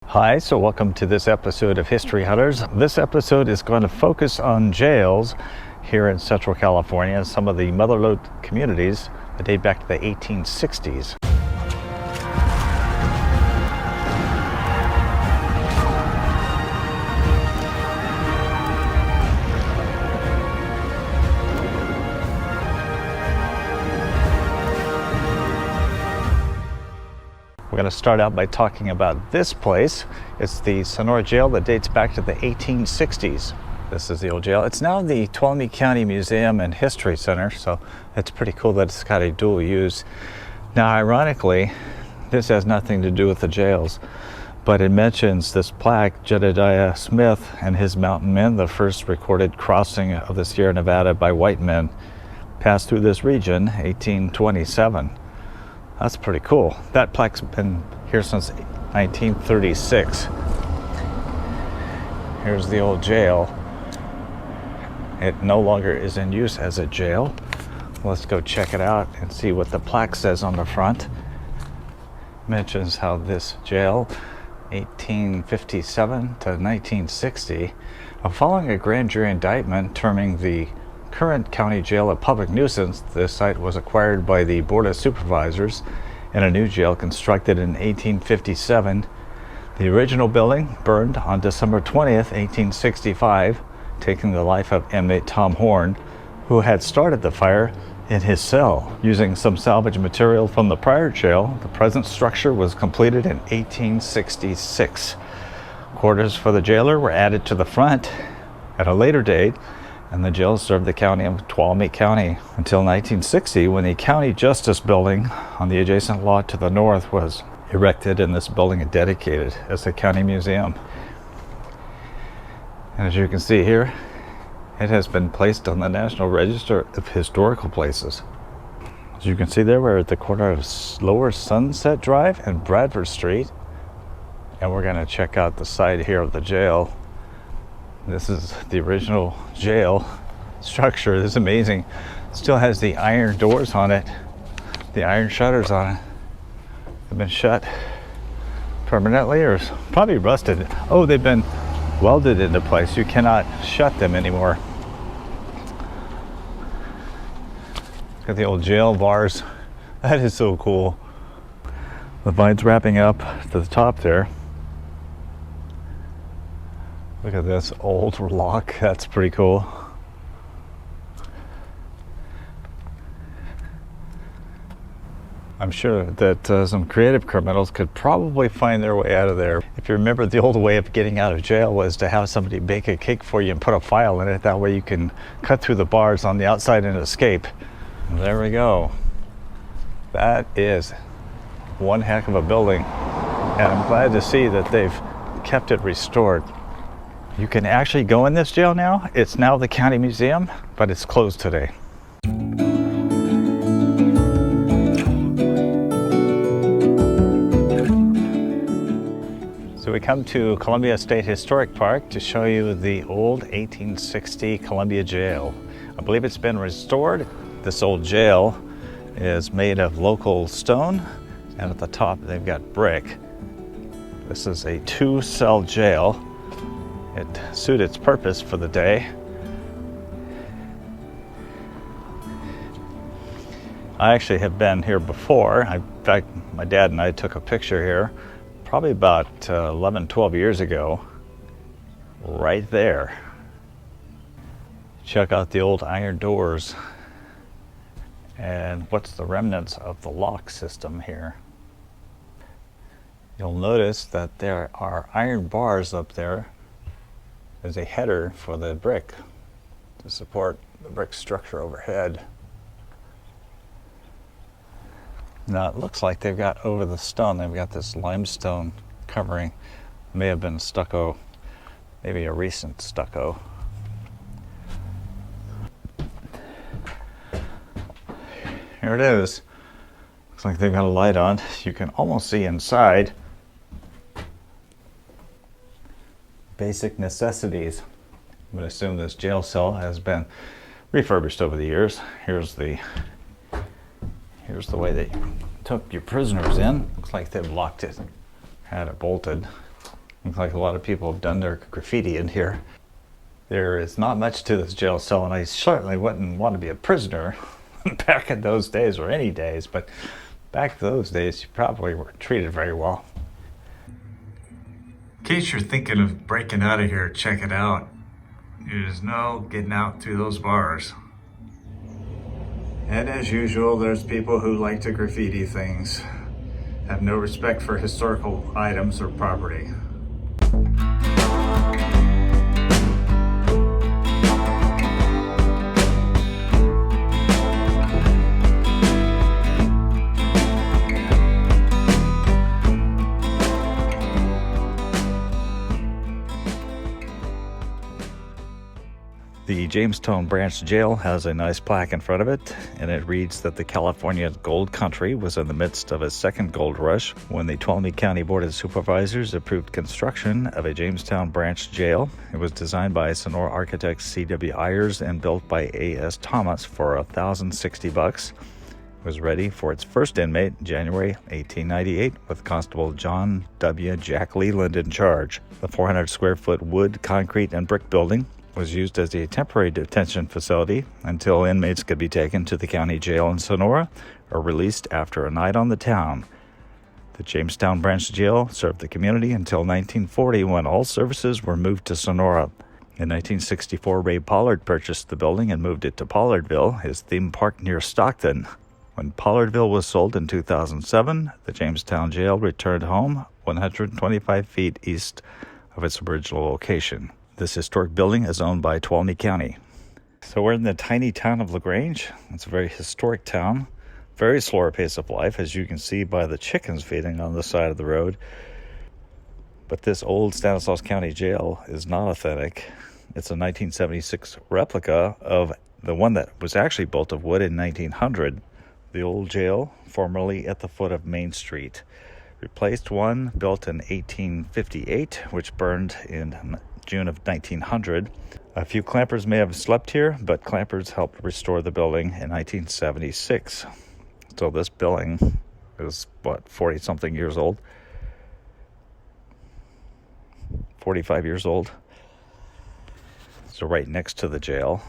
Hi, so welcome to this episode of History Hunters. This episode is going to focus on jails here in Central California, some of the Mother Lode communities that date back to the 1860s. We're going to start out by talking about this place. It's the Sonora Jail that dates back to the 1860s. This is the old jail. It's now the Tuolumne County Museum and History Center, so it's pretty cool that it's got a dual use. Now, ironically, this has nothing to do with the jails, but it mentions this plaque, Jedediah Smith and his mountain men, the first recorded crossing of the Sierra Nevada by white men, passed through this region, 1827. That's pretty cool. That plaque's been here since 1936. Here's the old jail. It no longer is in use as a jail. Let's go check it out and see what the plaque says on the front. Mentions how this jail, 1857 to 1960, following a grand jury indictment terming the current county jail a public nuisance, this site was acquired by the Board of Supervisors and a new jail constructed in 1857. The original building burned on December 20th, 1865, taking the life of inmate Tom Horn, who had started the fire in his cell. Using some salvage material from the prior jail, the present structure was completed in 1866. Quarters for the jailer were added to the front at a later date, and the jail served the county of Tuolumne County until 1960, when the county justice building on the adjacent lot to the north was erected and this building dedicated as a county museum. And as you can see here, it has been placed on the National Register of Historical Places. As you can see there, we're at the corner of Lower Sunset Drive and Bradford Street, and we're going to check out the side here of the jail. This is the original jail structure. This is amazing. It still has the iron doors on it, the iron shutters on it. They've been shut permanently or probably rusted. Oh, they've been welded into place. You cannot shut them anymore. Got the old jail bars. That is so cool. The vine's wrapping up to the top there. Look at this old lock. That's pretty cool. I'm sure that some creative criminals could probably find their way out of there. If you remember, the old way of getting out of jail was to have somebody bake a cake for you and put a file in it. That way you can cut through the bars on the outside and escape. There we go. That is one heck of a building. And I'm glad to see that they've kept it restored. You can actually go in this jail now. It's now the county museum, but it's closed today. So we come to Columbia State Historic Park to show you the old 1860 Columbia Jail. I believe it's been restored. This old jail is made of local stone, and at the top they've got brick. This is a 2-cell jail. It suited its purpose for the day. I actually have been here before. In fact, my dad and I took a picture here probably about 11, 12 years ago, right there. Check out the old iron doors and what's the remnants of the lock system here. You'll notice that there are iron bars up there. There's a header for the brick to support the brick structure overhead. Now it looks like they've got over the stone, they've got this limestone covering. It may have been stucco, maybe a recent stucco. Here it is. Looks like they've got a light on. You can almost see inside. Basic necessities. I'm going to assume this jail cell has been refurbished over the years. Here's the way they took your prisoners in. Looks like they've locked it, had it bolted. Looks like a lot of people have done their graffiti in here. There is not much to this jail cell, and I certainly wouldn't want to be a prisoner back in those days, or any days, but back in those days, you probably weren't treated very well. In case you're thinking of breaking out of here, check it out. There's no getting out through those bars. And as usual, there's people who like to graffiti things, have no respect for historical items or property. The Jamestown Branch Jail has a nice plaque in front of it, and it reads that the California Gold Country was in the midst of a second gold rush when the Tuolumne County Board of Supervisors approved construction of a Jamestown Branch Jail. It was designed by Sonora architect C.W. Ayers and built by A.S. Thomas for $1,060. It was ready for its first inmate January 1898 with Constable John W. Jack Leland in charge. The 400 square foot wood, concrete, and brick building was used as a temporary detention facility until inmates could be taken to the county jail in Sonora or released after a night on the town. The Jamestown Branch Jail served the community until 1940, when all services were moved to Sonora. In 1964, Ray Pollard purchased the building and moved it to Pollardville, his theme park near Stockton. When Pollardville was sold in 2007, the Jamestown Jail returned home 125 feet east of its original location. This historic building is owned by Tuolumne County. So we're in the tiny town of Grange. It's a very historic town, very slower pace of life, as you can see by the chickens feeding on the side of the road. But this old Stanislaus County jail is not authentic. It's a 1976 replica of the one that was actually built of wood in 1900. The old jail, formerly at the foot of Main Street, replaced one built in 1858, which burned in June of 1900. A few clampers may have slept here, but clampers helped restore the building in 1976. So this building is, 40-something years old? 45 years old. So right next to the jail,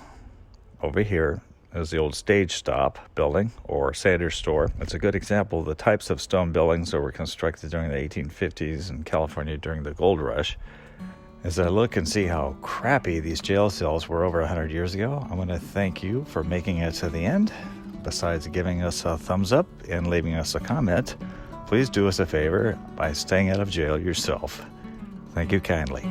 over here, is the old Stage Stop building, or Sanders store. It's a good example of the types of stone buildings that were constructed during the 1850s in California during the gold rush. As I look and see how crappy these jail cells were over 100 years ago, I want to thank you for making it to the end. Besides giving us a thumbs up and leaving us a comment, please do us a favor by staying out of jail yourself. Thank you kindly.